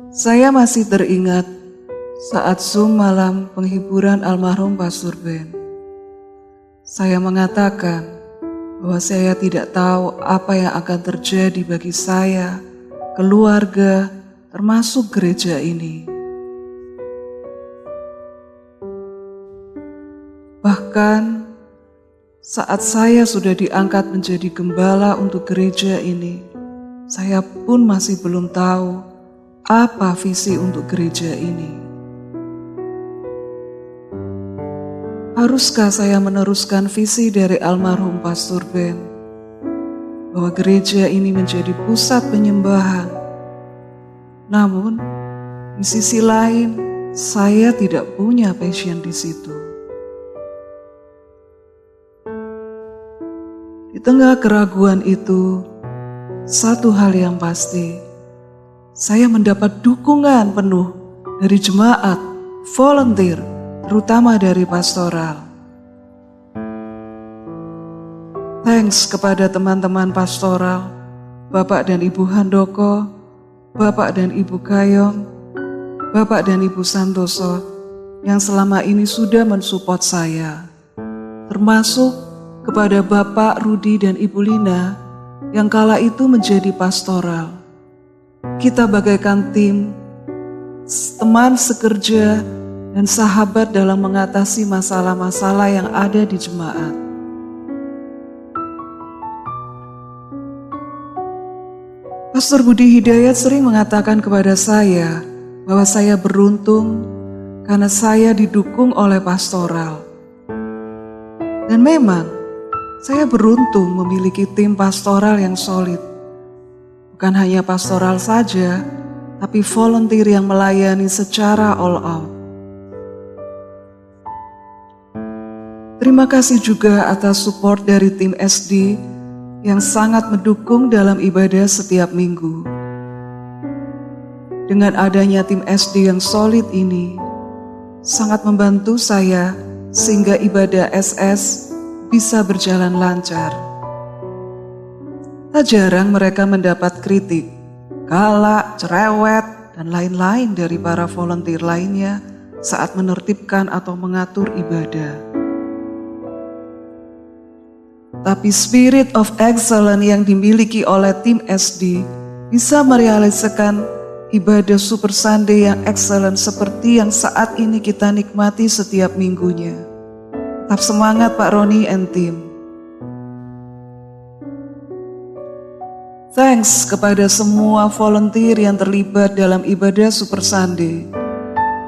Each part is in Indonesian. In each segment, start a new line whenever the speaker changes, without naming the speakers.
Saya masih teringat saat Zoom malam penghiburan almarhum Pastor Ben. Saya mengatakan bahwa saya tidak tahu apa yang akan terjadi bagi saya, keluarga, termasuk gereja ini. Bahkan saat saya sudah diangkat menjadi gembala untuk gereja ini, saya pun masih belum tahu apa visi untuk gereja ini. Haruskah saya meneruskan visi dari almarhum Pastor Ben, bahwa gereja ini menjadi pusat penyembahan? Namun, di sisi lain, saya tidak punya passion di situ. Di tengah keraguan itu, satu hal yang pasti, saya mendapat dukungan penuh dari jemaat, volunteer, terutama dari pastoral. Thanks kepada teman-teman pastoral, Bapak dan Ibu Handoko, Bapak dan Ibu Kayong, Bapak dan Ibu Santoso, yang selama ini sudah mensupport saya. Termasuk kepada Bapak Rudi dan Ibu Lina, yang kala itu menjadi pastoral. Kita bagaikan tim, teman sekerja, dan sahabat dalam mengatasi masalah-masalah yang ada di jemaat. Pastor Budi Hidayat sering mengatakan kepada saya bahwa saya beruntung karena saya didukung oleh pastoral. Dan memang, saya beruntung memiliki tim pastoral yang solid. Bukan hanya pastoral saja, tapi volunteer yang melayani secara all out. Terima kasih juga atas support dari tim SD yang sangat mendukung dalam ibadah setiap minggu. Dengan adanya tim SD yang solid ini, sangat membantu saya sehingga ibadah SS bisa berjalan lancar. Tak jarang mereka mendapat kritik, galak, cerewet, dan lain-lain dari para volunteer lainnya saat menertibkan atau mengatur ibadah. Tapi spirit of excellence yang dimiliki oleh tim SD bisa merealisasikan ibadah Super Sunday yang excellent seperti yang saat ini kita nikmati setiap minggunya. Tetap semangat Pak Roni and team. Thanks kepada semua volunteer yang terlibat dalam ibadah Super Sunday.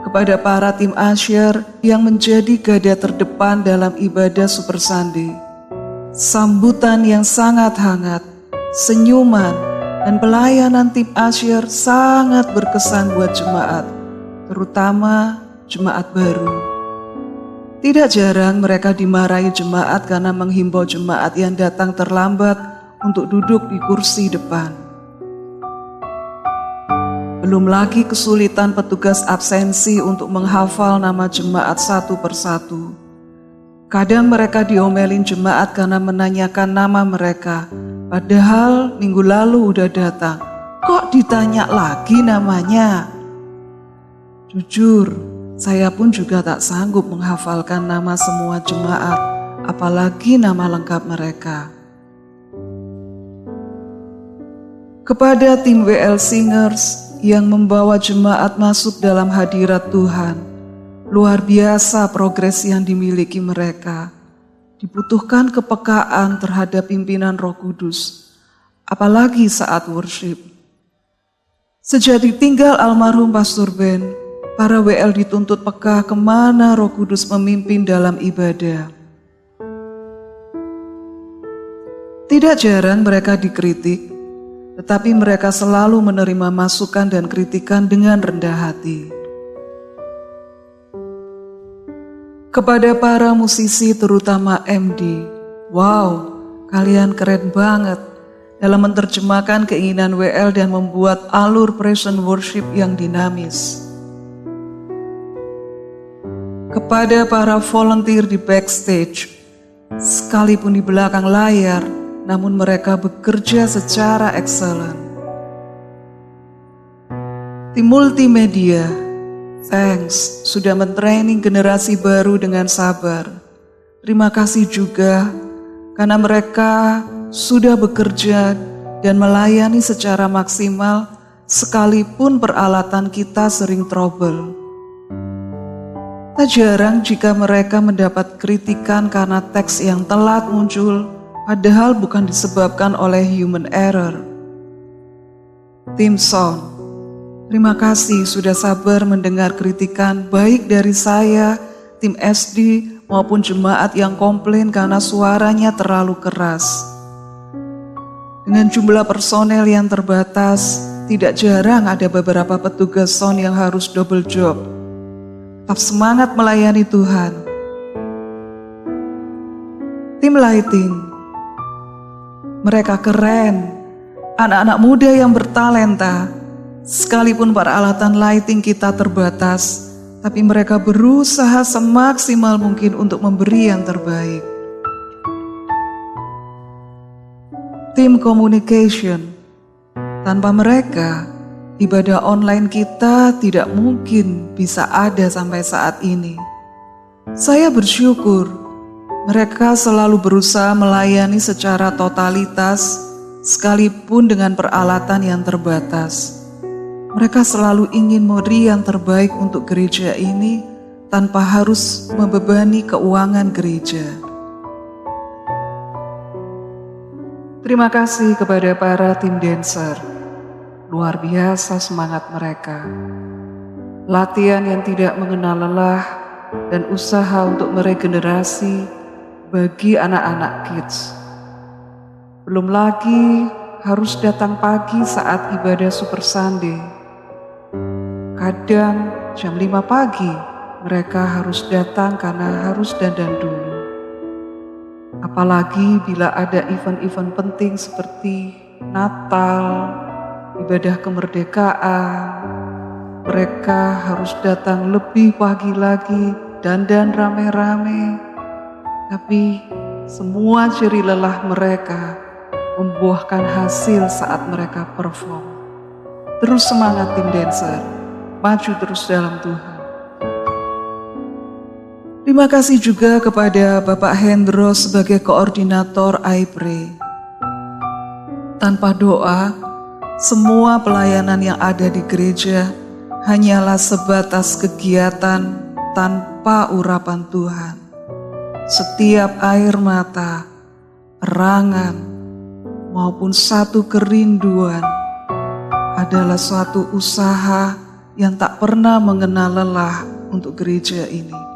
Kepada para tim Asyar yang menjadi garda terdepan dalam ibadah Super Sunday. Sambutan yang sangat hangat, senyuman, dan pelayanan tim Asyar sangat berkesan buat jemaat, terutama jemaat baru. Tidak jarang mereka dimarahi jemaat karena menghimbau jemaat yang datang terlambat untuk duduk di kursi depan. Belum lagi kesulitan petugas absensi untuk menghafal nama jemaat satu persatu. Kadang mereka diomelin jemaat karena menanyakan nama mereka, padahal minggu lalu udah datang. Kok ditanya lagi namanya? Jujur, saya pun juga tak sanggup menghafalkan nama semua jemaat, apalagi nama lengkap mereka. Kepada tim WL Singers yang membawa jemaat masuk dalam hadirat Tuhan, luar biasa progres yang dimiliki mereka. Dibutuhkan kepekaan terhadap pimpinan Roh Kudus, apalagi saat worship. Sejak ditinggal almarhum Pastor Ben, para WL dituntut peka kemana Roh Kudus memimpin dalam ibadah. Tidak jarang mereka dikritik, tetapi mereka selalu menerima masukan dan kritikan dengan rendah hati. Kepada para musisi terutama MD, wow, kalian keren banget dalam menerjemahkan keinginan WL dan membuat alur praise and worship yang dinamis. Kepada para volunteer di backstage, sekalipun di belakang layar, namun mereka bekerja secara excellent. Tim multimedia, thanks sudah mentraining generasi baru dengan sabar. Terima kasih juga karena mereka sudah bekerja dan melayani secara maksimal sekalipun peralatan kita sering trouble. Tak jarang jika mereka mendapat kritikan karena teks yang telat muncul, padahal bukan disebabkan oleh human error. Tim sound, terima kasih sudah sabar mendengar kritikan baik dari saya, tim SD, maupun jemaat yang komplain karena suaranya terlalu keras. Dengan jumlah personel yang terbatas, tidak jarang ada beberapa petugas sound yang harus double job. Tetap semangat melayani Tuhan. Tim lighting, mereka keren, anak-anak muda yang bertalenta. Sekalipun peralatan lighting kita terbatas, tapi mereka berusaha semaksimal mungkin untuk memberi yang terbaik. Tim communication, tanpa mereka, ibadah online kita tidak mungkin bisa ada sampai saat ini. Saya bersyukur mereka selalu berusaha melayani secara totalitas, sekalipun dengan peralatan yang terbatas. Mereka selalu ingin memberi yang terbaik untuk gereja ini tanpa harus membebani keuangan gereja. Terima kasih kepada para tim dancer. Luar biasa semangat mereka. Latihan yang tidak mengenal lelah dan usaha untuk meregenerasi bagi anak-anak kids. Belum lagi harus datang pagi saat ibadah Super Sunday. Kadang jam 5 pagi mereka harus datang karena harus dandan dulu. Apalagi bila ada event-event penting seperti Natal, ibadah kemerdekaan, mereka harus datang lebih pagi lagi, dandan rame-rame. Tapi semua jerih lelah mereka membuahkan hasil saat mereka perform. Terus semangat tim dancer, maju terus dalam Tuhan. Terima kasih juga kepada Bapak Hendro sebagai koordinator iPray. Tanpa doa, semua pelayanan yang ada di gereja hanyalah sebatas kegiatan tanpa urapan Tuhan. Setiap air mata, erangan, maupun satu kerinduan adalah suatu usaha yang tak pernah mengenal lelah untuk gereja ini.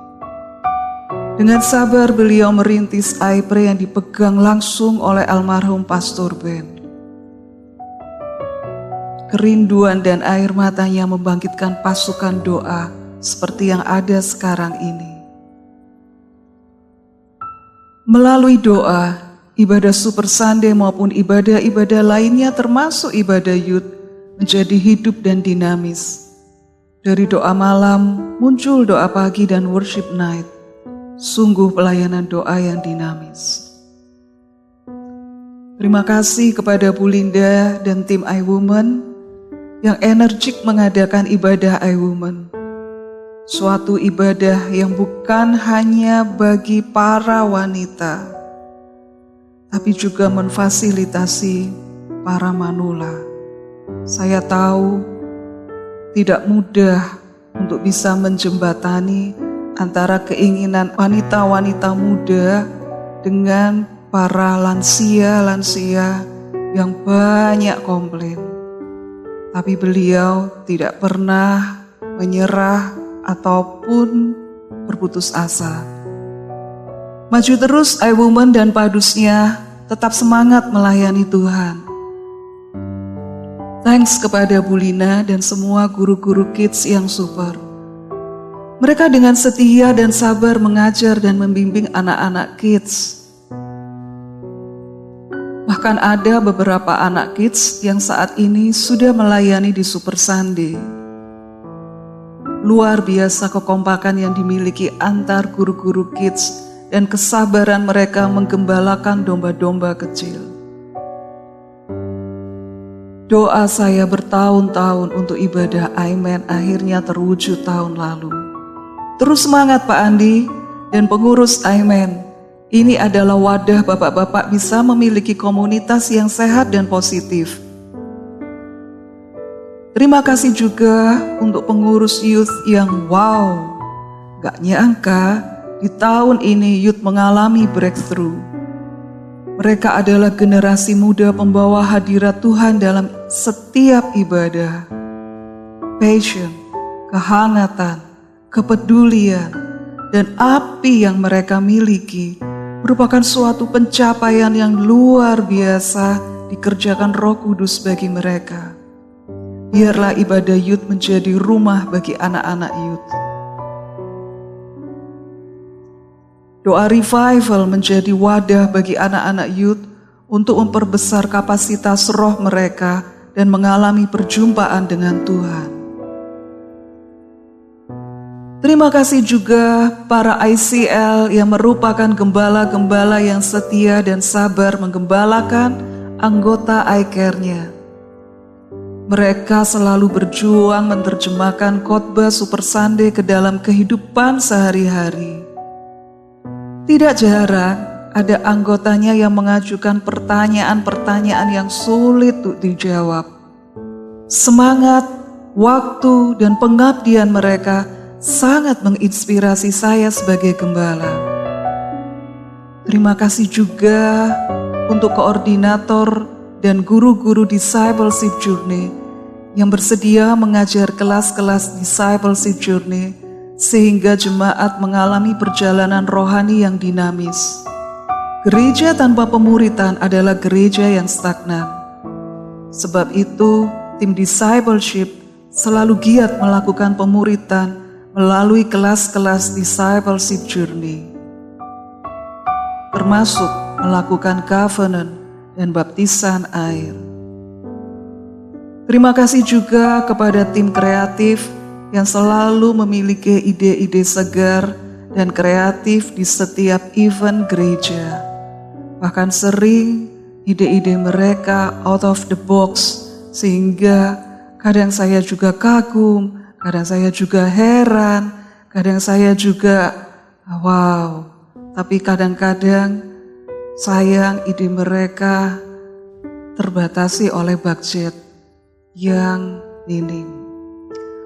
Dengan sabar beliau merintis iPray yang dipegang langsung oleh almarhum Pastor Ben. Kerinduan dan air matanya membangkitkan pasukan doa seperti yang ada sekarang ini. Melalui doa, ibadah Super Sunday maupun ibadah-ibadah lainnya termasuk ibadah youth menjadi hidup dan dinamis. Dari doa malam muncul doa pagi dan worship night. Sungguh pelayanan doa yang dinamis. Terima kasih kepada Bu Linda dan tim iWomen yang energik mengadakan ibadah iWomen. Suatu ibadah yang bukan hanya bagi para wanita, tapi juga memfasilitasi para manula. Saya tahu tidak mudah untuk bisa menjembatani antara keinginan wanita-wanita muda dengan para lansia-lansia yang banyak komplain. Tapi beliau tidak pernah menyerah ataupun berputus asa. Maju terus iWomen dan padusnya, tetap semangat melayani Tuhan. Thanks kepada Bu Lina dan semua guru-guru kids yang super. Mereka dengan setia dan sabar mengajar dan membimbing anak-anak kids. Bahkan ada beberapa anak kids yang saat ini sudah melayani di Super Sunday. Luar biasa kekompakan yang dimiliki antar guru-guru kids dan kesabaran mereka menggembalakan domba-domba kecil. Doa saya bertahun-tahun untuk ibadah Aimen akhirnya terwujud tahun lalu. Terus semangat Pak Andi dan pengurus Aimen. Ini adalah wadah bapak-bapak bisa memiliki komunitas yang sehat dan positif. Terima kasih juga untuk pengurus youth yang gak nyangka di tahun ini youth mengalami breakthrough. Mereka adalah generasi muda pembawa hadirat Tuhan dalam setiap ibadah. Passion, kehangatan, kepedulian, dan api yang mereka miliki merupakan suatu pencapaian yang luar biasa dikerjakan Roh Kudus bagi mereka. Biarlah ibadah youth menjadi rumah bagi anak-anak youth. Doa revival menjadi wadah bagi anak-anak youth untuk memperbesar kapasitas roh mereka dan mengalami perjumpaan dengan Tuhan. Terima kasih juga para ICL yang merupakan gembala-gembala yang setia dan sabar menggembalakan anggota iCare-nya. Mereka selalu berjuang menerjemahkan khotbah Super Sunday ke dalam kehidupan sehari-hari. Tidak jarang ada anggotanya yang mengajukan pertanyaan-pertanyaan yang sulit untuk dijawab. Semangat, waktu, dan pengabdian mereka sangat menginspirasi saya sebagai gembala. Terima kasih juga untuk koordinator dan guru-guru Discipleship Journey yang bersedia mengajar kelas-kelas Discipleship Journey sehingga jemaat mengalami perjalanan rohani yang dinamis. Gereja tanpa pemuritan adalah gereja yang stagnan. Sebab itu, tim discipleship selalu giat melakukan pemuritan melalui kelas-kelas discipleship journey, termasuk melakukan covenant dan baptisan air. Terima kasih juga kepada tim kreatif yang selalu memiliki ide-ide segar dan kreatif di setiap event gereja. Bahkan sering ide-ide mereka out of the box, sehingga kadang saya juga kagum, kadang saya juga heran, kadang saya juga tapi kadang-kadang sayang ide mereka terbatasi oleh budget yang minim.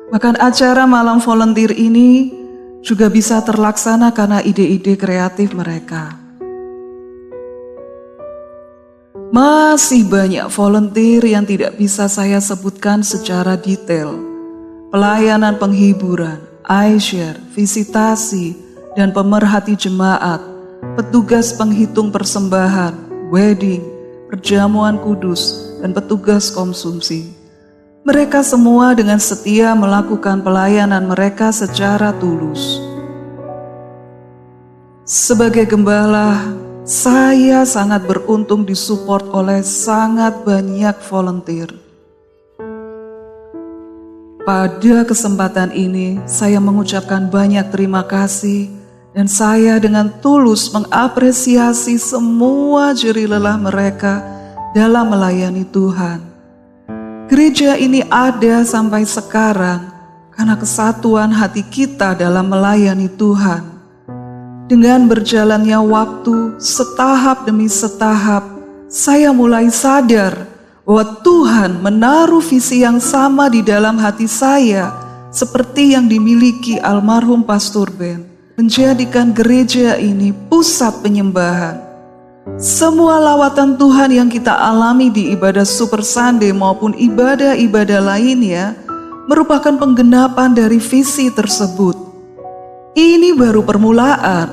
Bahkan acara malam volunteer ini juga bisa terlaksana karena ide-ide kreatif mereka. Masih banyak volunteer yang tidak bisa saya sebutkan secara detail. Pelayanan penghiburan, iShare, visitasi, dan pemerhati jemaat, petugas penghitung persembahan, wedding, perjamuan kudus, dan petugas konsumsi. Mereka semua dengan setia melakukan pelayanan mereka secara tulus. Sebagai gembala, saya sangat beruntung disupport oleh sangat banyak volunteer. Pada kesempatan ini, saya mengucapkan banyak terima kasih dan saya dengan tulus mengapresiasi semua jerih lelah mereka dalam melayani Tuhan. Gereja ini ada sampai sekarang karena kesatuan hati kita dalam melayani Tuhan. Dengan berjalannya waktu, setahap demi setahap, saya mulai sadar bahwa Tuhan menaruh visi yang sama di dalam hati saya seperti yang dimiliki almarhum Pastor Ben, menjadikan gereja ini pusat penyembahan. Semua lawatan Tuhan yang kita alami di ibadah Super Sunday maupun ibadah-ibadah lainnya merupakan penggenapan dari visi tersebut. Ini baru permulaan.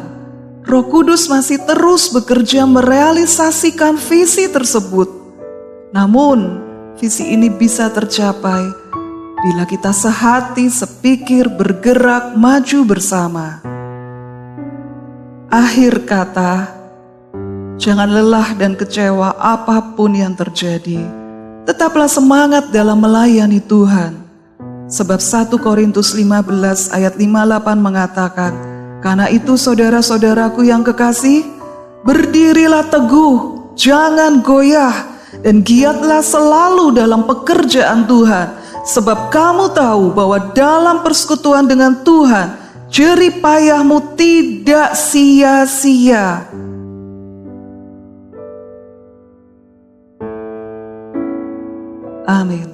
Roh Kudus masih terus bekerja merealisasikan visi tersebut. Namun, visi ini bisa tercapai bila kita sehati, sepikir, bergerak, maju bersama. Akhir kata, jangan lelah dan kecewa apapun yang terjadi. Tetaplah semangat dalam melayani Tuhan. Sebab 1 Korintus 15 ayat 58 mengatakan, karena itu saudara-saudaraku yang kekasih, berdirilah teguh, jangan goyah, dan giatlah selalu dalam pekerjaan Tuhan, sebab kamu tahu bahwa dalam persekutuan dengan Tuhan, jerih payahmu tidak sia-sia. Amin.